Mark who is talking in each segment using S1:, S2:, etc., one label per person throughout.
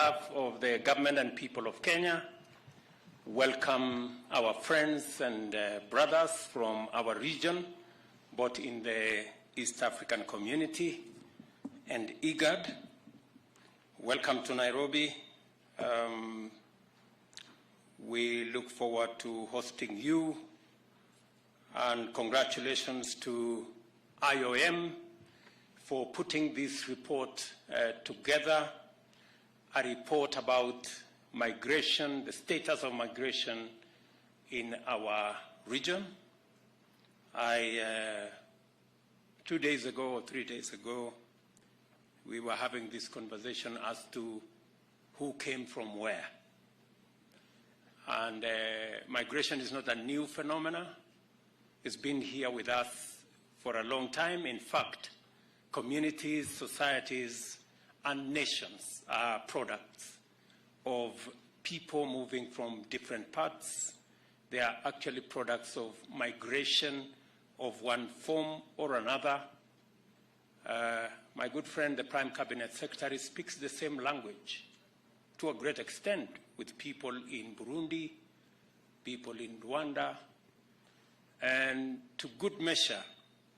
S1: behalf of the government and people of Kenya, welcome our friends and brothers from our region, both in the East African community and IGAD. Welcome to Nairobi. We look forward to hosting you, and congratulations to IOM for putting this report together, a report about migration, the status of migration in our region. 2 days ago or 3 days ago, we were having this conversation as to who came from where. And migration is not a new phenomenon. It's been here with us for a long time. In fact, communities, societies, and nations are products of people moving from different parts. They are actually products of migration of one form or another. My good friend, the Prime Cabinet Secretary, speaks the same language to a great extent with people in Burundi, people in Rwanda, and to good measure,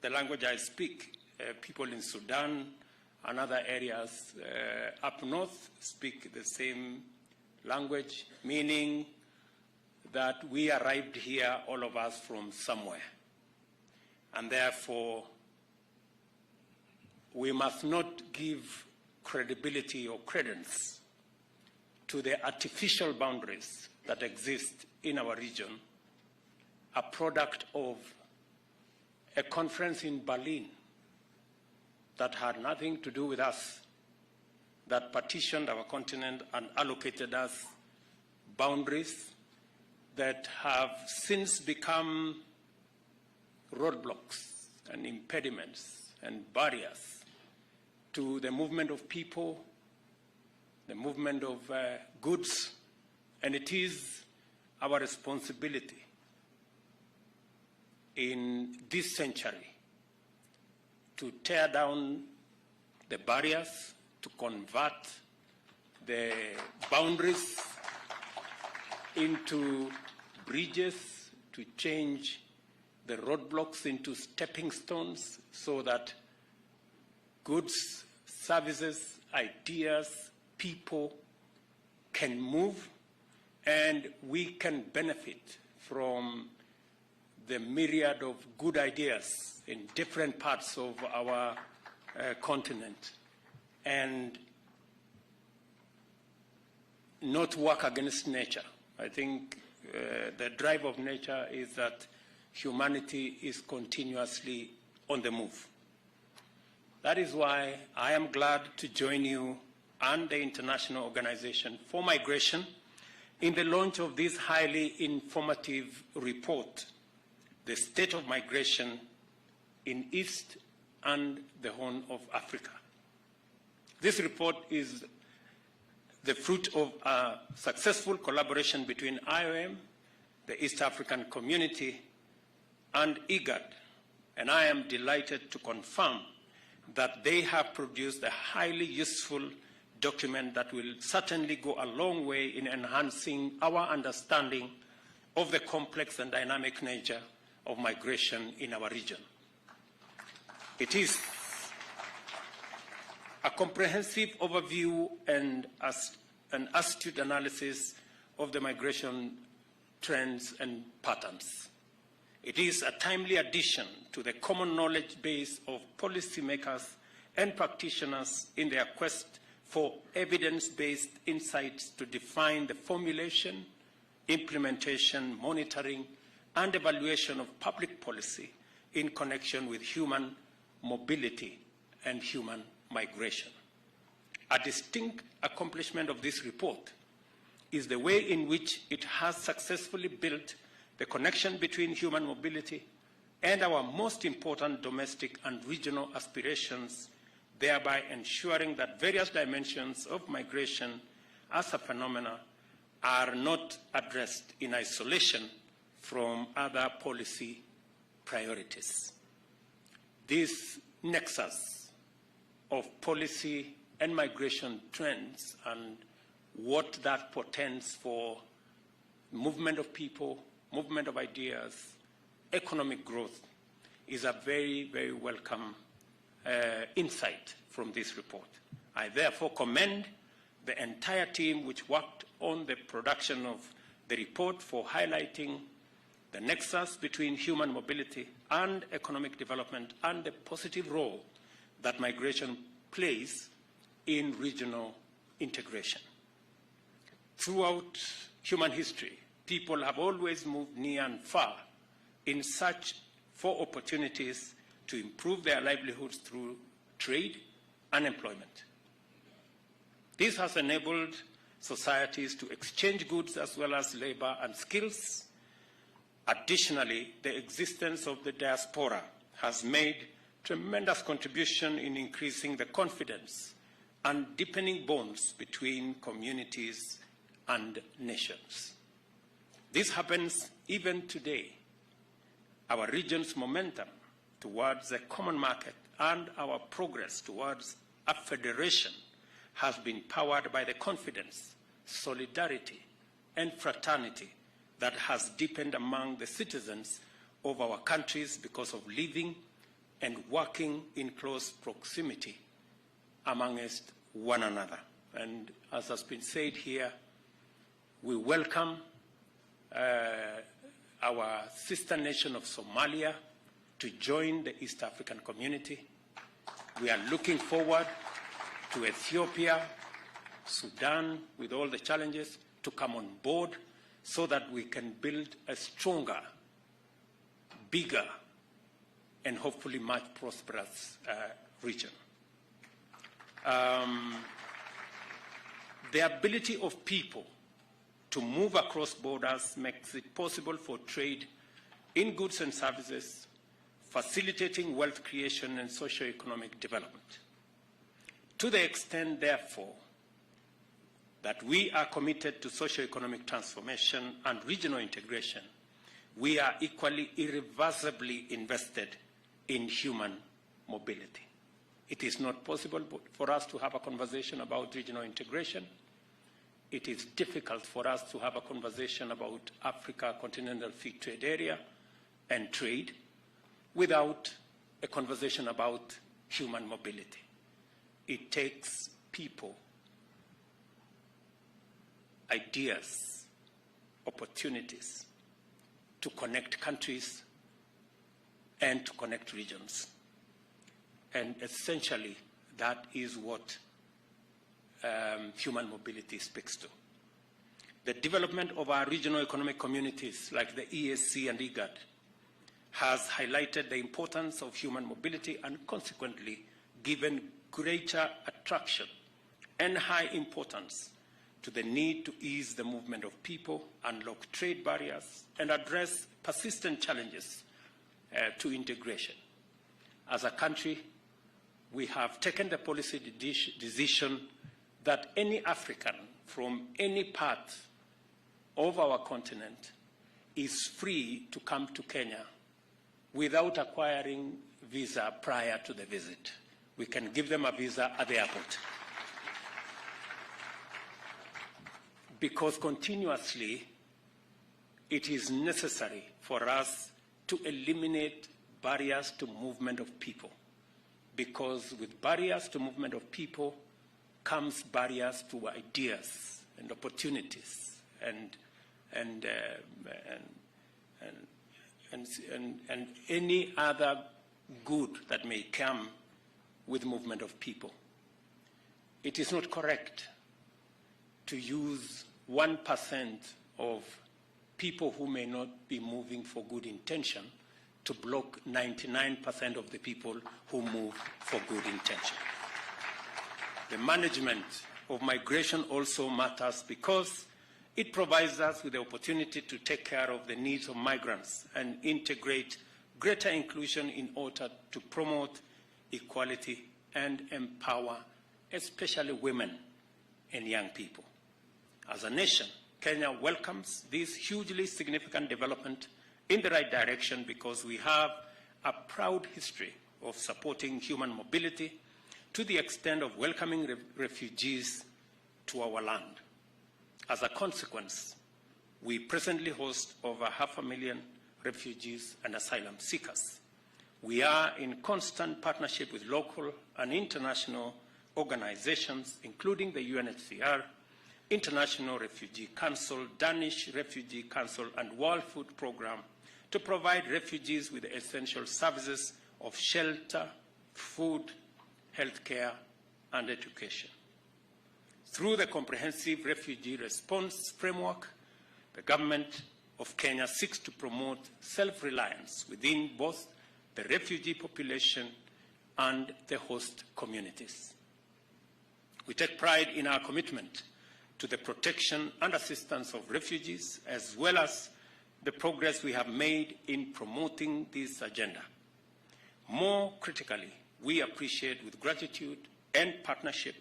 S1: the language I speak, people in Sudan and other areas up north speak the same language, meaning that we arrived here, all of us, from somewhere. And therefore, we must not give credibility or credence to the artificial boundaries that exist in our region, a product of a conference in Berlin that had nothing to do with us, that partitioned our continent and allocated us boundaries that have since become roadblocks and impediments and barriers to the movement of people, the movement of goods, and it is our responsibility in this century to tear down the barriers, to convert the boundaries into bridges, to change the roadblocks into stepping stones so that goods, services, ideas, people can move and we can benefit from the myriad of good ideas in different parts of our continent and not work against nature. I think the drive of nature is that humanity is continuously on the move. That is why I am glad to join you and the International Organization for Migration in the launch of this highly informative report, The State of Migration in East and the Horn of Africa. This report is the fruit of a successful collaboration between IOM, the East African Community, and IGAD, and I am delighted to confirm that they have produced a highly useful document that will certainly go a long way in enhancing our understanding of the complex and dynamic nature of migration in our region. It is a comprehensive overview and an astute analysis of the migration trends and patterns. It is a timely addition to the common knowledge base of policymakers and practitioners in their quest for evidence-based insights to define the formulation, implementation, monitoring, and evaluation of public policy in connection with human mobility and human migration. A distinct accomplishment of this report is the way in which it has successfully built the connection between human mobility and our most important domestic and regional aspirations, thereby ensuring that various dimensions of migration as a phenomenon are not addressed in isolation from other policy priorities. This nexus of policy and migration trends and what that portends for movement of people, movement of ideas, economic growth, is a very, very welcome insight from this report. I therefore commend the entire team which worked on the production of the report for highlighting the nexus between human mobility and economic development and the positive role that migration plays in regional integration. Throughout human history, people have always moved near and far in search for opportunities to improve their livelihoods through trade and employment. This has enabled societies to exchange goods as well as labor and skills. Additionally, the existence of the diaspora has made tremendous contribution in increasing the confidence and deepening bonds between communities and nations. This happens even today. Our region's momentum towards a common market and our progress towards a federation has been powered by the confidence, solidarity, and fraternity that has deepened among the citizens of our countries because of living and working in close proximity amongst one another. And as has been said here, we welcome our sister nation of Somalia to join the East African community. We are looking forward to Ethiopia, Sudan, with all the challenges, to come on board so that we can build a stronger, bigger, and hopefully much prosperous region. The ability of people to move across borders makes it possible for trade in goods and services, facilitating wealth creation and socio-economic development. To the extent, therefore, that we are committed to socio-economic transformation and regional integration, we are equally irreversibly invested in human mobility. It is not possible for us to have a conversation about regional integration. It is difficult for us to have a conversation about Africa Continental Free Trade Area and trade without a conversation about human mobility. It takes people, ideas, opportunities to connect countries and to connect regions. And essentially, that is what human mobility speaks to. The development of our regional economic communities like the EAC and IGAD has highlighted the importance of human mobility and consequently given greater attraction and high importance to the need to ease the movement of people, unlock trade barriers, and address persistent challenges to integration. As a country, we have taken the policy decision that any African from any part of our continent is free to come to Kenya without acquiring visa prior to the visit. We can give them a visa at the airport. Because continuously, it is necessary for us to eliminate barriers to movement of people. Because with barriers to movement of people comes barriers to ideas and opportunities and any other good that may come with movement of people. It is not correct to use 1% of people who may not be moving for good intention to block 99% of the people who move for good intention. The management of migration also matters because it provides us with the opportunity to take care of the needs of migrants and integrate greater inclusion in order to promote equality and empower especially women and young people. As a nation, Kenya welcomes this hugely significant development in the right direction because we have a proud history of supporting human mobility to the extent of welcoming refugees to our land. As a consequence, we presently host over 500,000 refugees and asylum seekers. We are in constant partnership with local and international organizations, including the UNHCR, International Refugee Council, Danish Refugee Council, and World Food Programme, to provide refugees with essential services of shelter, food, healthcare, and education. Through the Comprehensive Refugee Response Framework, the Government of Kenya seeks to promote self-reliance within both the refugee population and the host communities. We take pride in our commitment to the protection and assistance of refugees, as well as the progress we have made in promoting this agenda. More critically, we appreciate with gratitude and partnership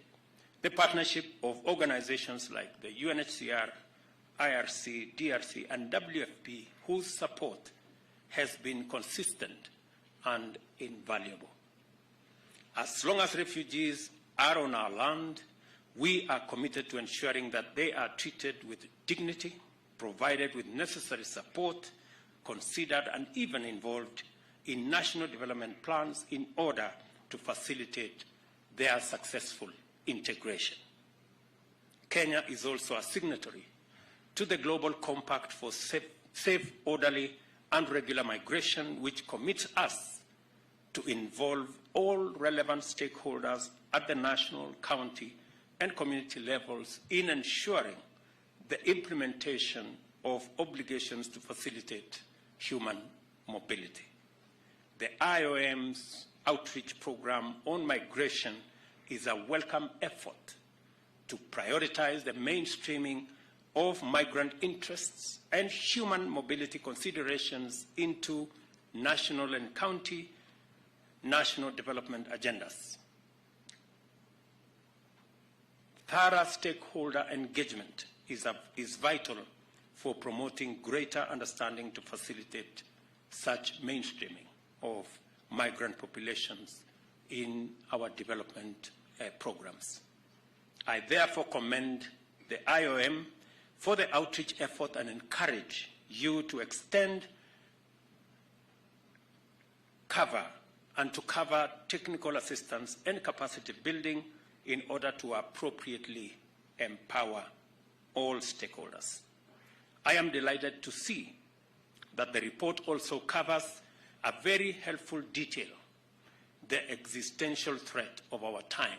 S1: the partnership of organizations like the UNHCR, IRC, DRC, and WFP, whose support has been consistent and invaluable. As long as refugees are on our land, we are committed to ensuring that they are treated with dignity, provided with necessary support, considered and even involved in national development plans in order to facilitate their successful integration. Kenya is also a signatory to the Global Compact for Safe, Orderly and Regular Migration, which commits us to involve all relevant stakeholders at the national, county, and community levels in ensuring the implementation of obligations to facilitate human mobility. The IOM's outreach program on migration is a welcome effort to prioritize the mainstreaming of migrant interests and human mobility considerations into national and county national development agendas. Thorough stakeholder engagement is vital for promoting greater understanding to facilitate such mainstreaming of migrant populations in our development programs. I therefore commend the IOM for the outreach effort and encourage you to extend cover technical assistance and capacity building in order to appropriately empower all stakeholders. I am delighted to see that the report also covers a very helpful detail, the existential threat of our time,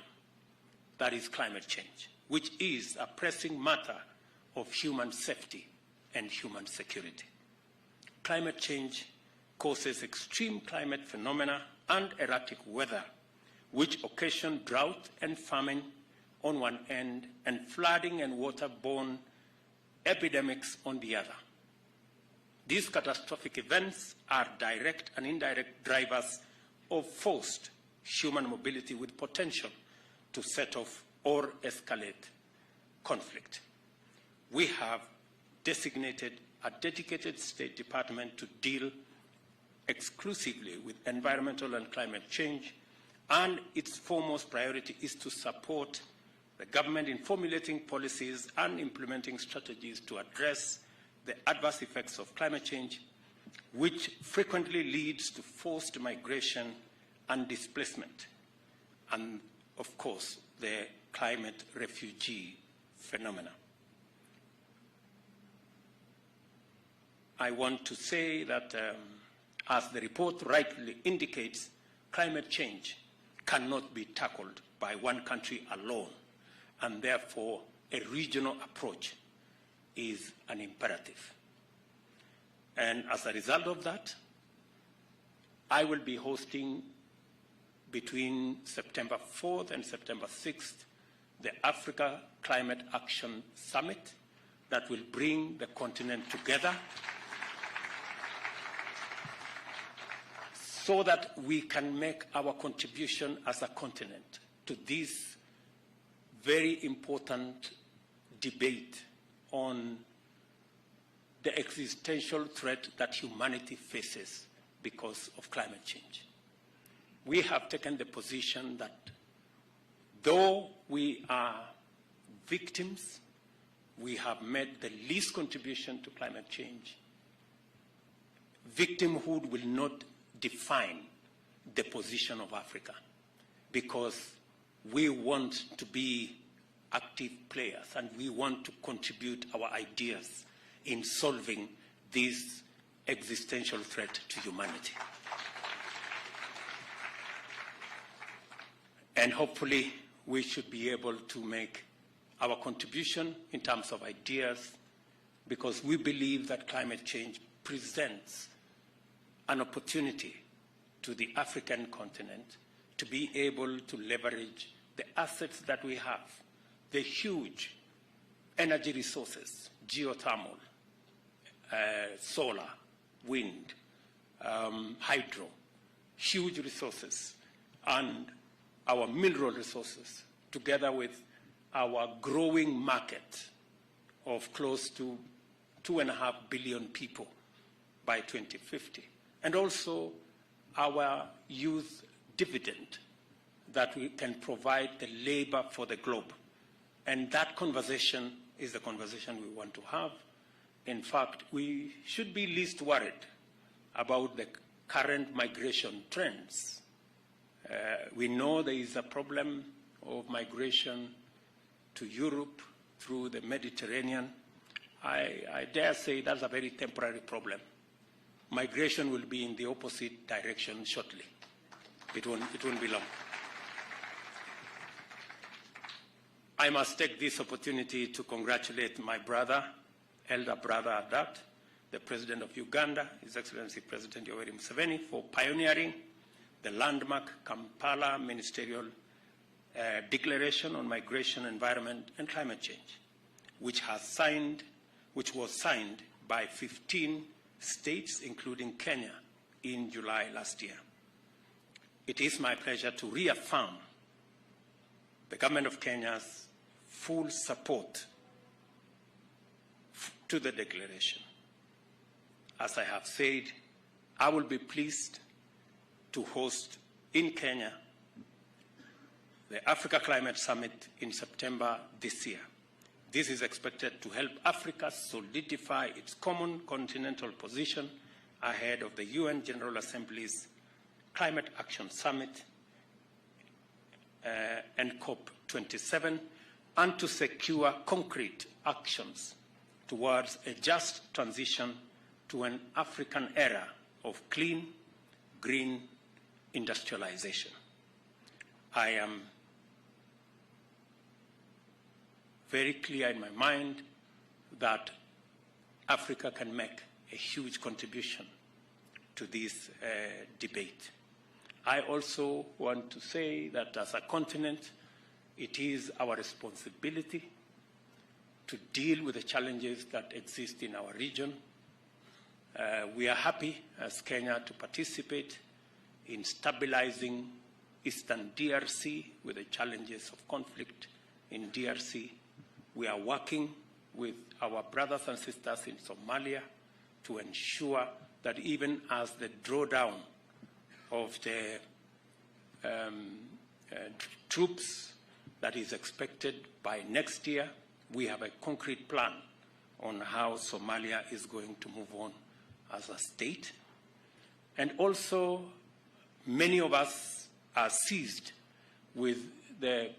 S1: that is climate change, which is a pressing matter of human safety and human security. Climate change causes extreme climate phenomena and erratic weather, which occasion drought and famine on one end and flooding and waterborne epidemics on the other. These catastrophic events are direct and indirect drivers of forced human mobility with potential to set off or escalate conflict. We have designated a dedicated State Department to deal exclusively with environmental and climate change, and its foremost priority is to support the government in formulating policies and implementing strategies to address the adverse effects of climate change, which frequently leads to forced migration and displacement, and of course, the climate refugee phenomena. I want to say that, as the report rightly indicates, climate change cannot be tackled by one country alone, and therefore a regional approach is an imperative. And as a result of that, I will be hosting between September 4th and September 6th the Africa Climate Action Summit that will bring the continent together so that we can make our contribution as a continent to this very important debate on the existential threat that humanity faces because of climate change. We have taken the position that though we are victims, we have made the least contribution to climate change. Victimhood will not define the position of Africa, because we want to be active players and we want to contribute our ideas in solving this existential threat to humanity. And hopefully we should be able to make our contribution in terms of ideas, because we believe that climate change presents an opportunity to the African continent to be able to leverage the assets that we have, the huge energy resources, geothermal, solar, wind, hydro, huge resources, and our mineral resources, together with our growing market of close to 2.5 billion people by 2050, and also our youth dividend that we can provide the labor for the globe. And that conversation is the conversation we want to have. In fact, we should be least worried about the current migration trends. We know there is a problem of migration to Europe through the Mediterranean. I dare say that's a very temporary problem. Migration will be in the opposite direction shortly. It won't be long. I must take this opportunity to congratulate my brother, elder brother at that, the President of Uganda, His Excellency President Yoweri Museveni, for pioneering the landmark Kampala Ministerial Declaration on Migration, Environment and Climate Change, which was signed by 15 states, including Kenya, in July last year. It is my pleasure to reaffirm the Government of Kenya's full support to the declaration. As I have said, I will be pleased to host in Kenya the Africa Climate Summit in September this year. This is expected to help Africa solidify its common continental position ahead of the UN General Assembly's Climate Action Summit and COP27, and to secure concrete actions towards a just transition to an African era of clean, green industrialization. I am very clear in my mind that Africa can make a huge contribution to this debate. I also want to say that as a continent, it is our responsibility to deal with the challenges that exist in our region. We are happy as Kenya to participate in stabilizing Eastern DRC with the challenges of conflict in DRC. We are working with our brothers and sisters in Somalia to ensure that even as the drawdown of the troops that is expected by next year, we have a concrete plan on how Somalia is going to move on as a state. And also, many of us are seized with the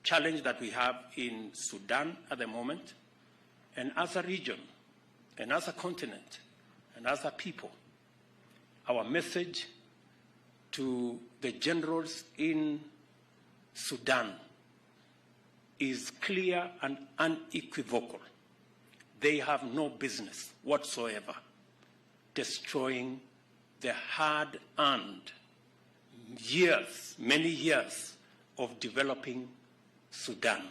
S1: challenge that we have in Sudan at the moment. And as a region, and as a continent, and as a people, our message to the generals in Sudan is clear and unequivocal. They have no business whatsoever destroying the hard-earned years, many years of developing Sudan.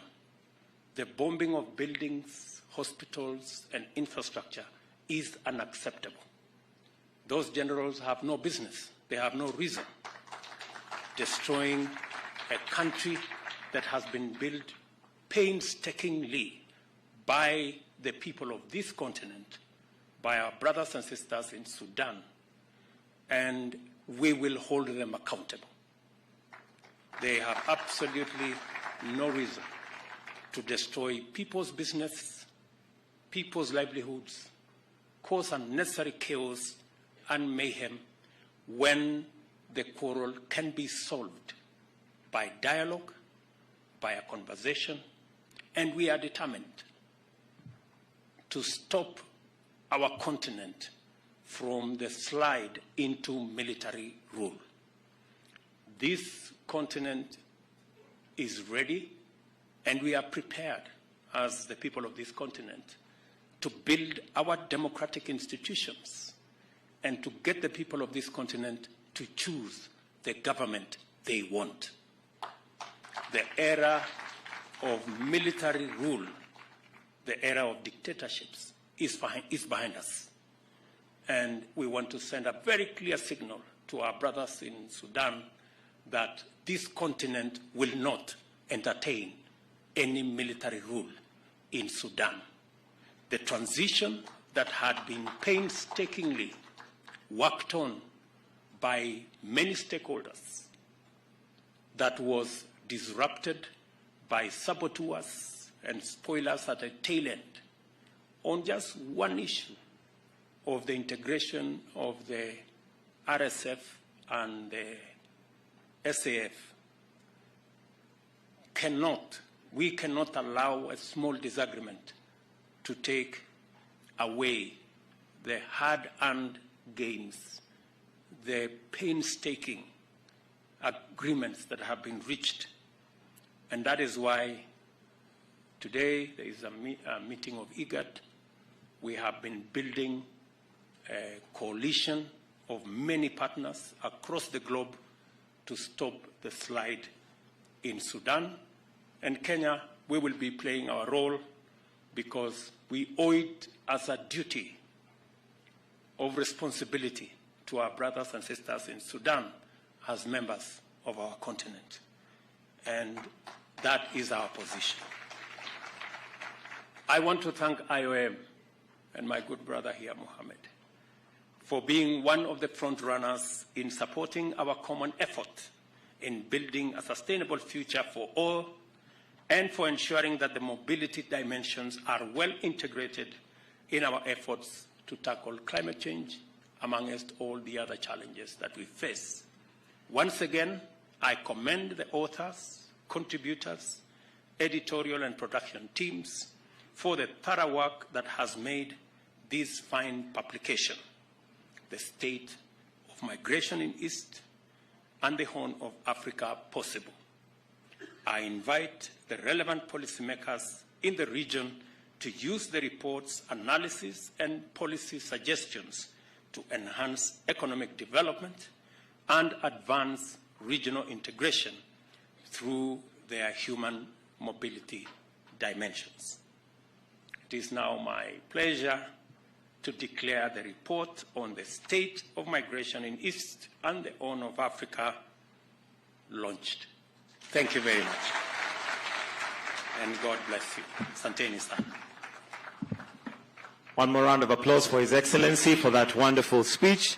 S1: The bombing of buildings, hospitals, and infrastructure is unacceptable. Those generals have no business, they have no reason destroying a country that has been built painstakingly by the people of this continent, by our brothers and sisters in Sudan, and we will hold them accountable. They have absolutely no reason to destroy people's business, people's livelihoods, cause unnecessary chaos and mayhem when the quarrel can be solved by dialogue, by a conversation, and we are determined to stop our continent from the slide into military rule. This continent is ready, and we are prepared as the people of this continent to build our democratic institutions and to get the people of this continent to choose the government they want. The era of military rule, the era of dictatorships is behind us. And we want to send a very clear signal to our brothers in Sudan that this continent will not entertain any military rule in Sudan. The transition that had been painstakingly worked on by many stakeholders, that was disrupted by saboteurs and spoilers at the tail end on just one issue of the integration of the RSF and the SAF. We cannot allow a small disagreement to take away the hard-earned gains, the painstaking agreements that have been reached. And that is why today there is a meeting of IGAD. We have been building a coalition of many partners across the globe to stop the slide in Sudan. And Kenya, we will be playing our role because we owe it as a duty of responsibility to our brothers and sisters in Sudan as members of our continent. And that is our position. I want to thank IOM and my good brother here, Mohammed, for being one of the front runners in supporting our common effort in building a sustainable future for all, and for ensuring that the mobility dimensions are well integrated in our efforts to tackle climate change, amongst all the other challenges that we face. Once again, I commend the authors, contributors, editorial and production teams for the thorough work that has made this fine publication, The State of Migration in East and the Horn of Africa, possible. I invite the relevant policymakers in the region to use the report's analysis and policy suggestions to enhance economic development and advance regional integration through their human mobility dimensions. It is now my pleasure to declare the report on the state of migration in East and the Horn of Africa launched. Thank you very much. And God bless you. Asanteni sana.
S2: One more round of applause for His Excellency for that wonderful speech.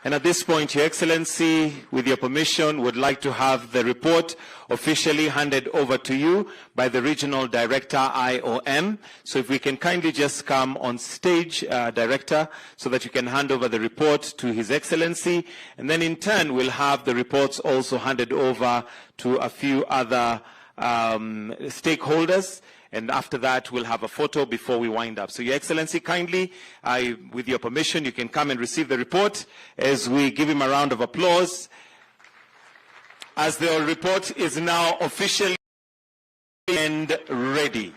S2: And at this point, Your Excellency, with your permission, would like to have the report officially handed over to you by the Regional Director, IOM. So if we can kindly just come on stage, Director, so that you can hand over the report to His Excellency. And then in turn, we'll have the reports also handed over to a few other stakeholders. And after that, we'll have a photo before we wind up. So, Your Excellency, kindly, with your permission, you can come and receive the report as we give him a round of applause, as the report is now officially and ready.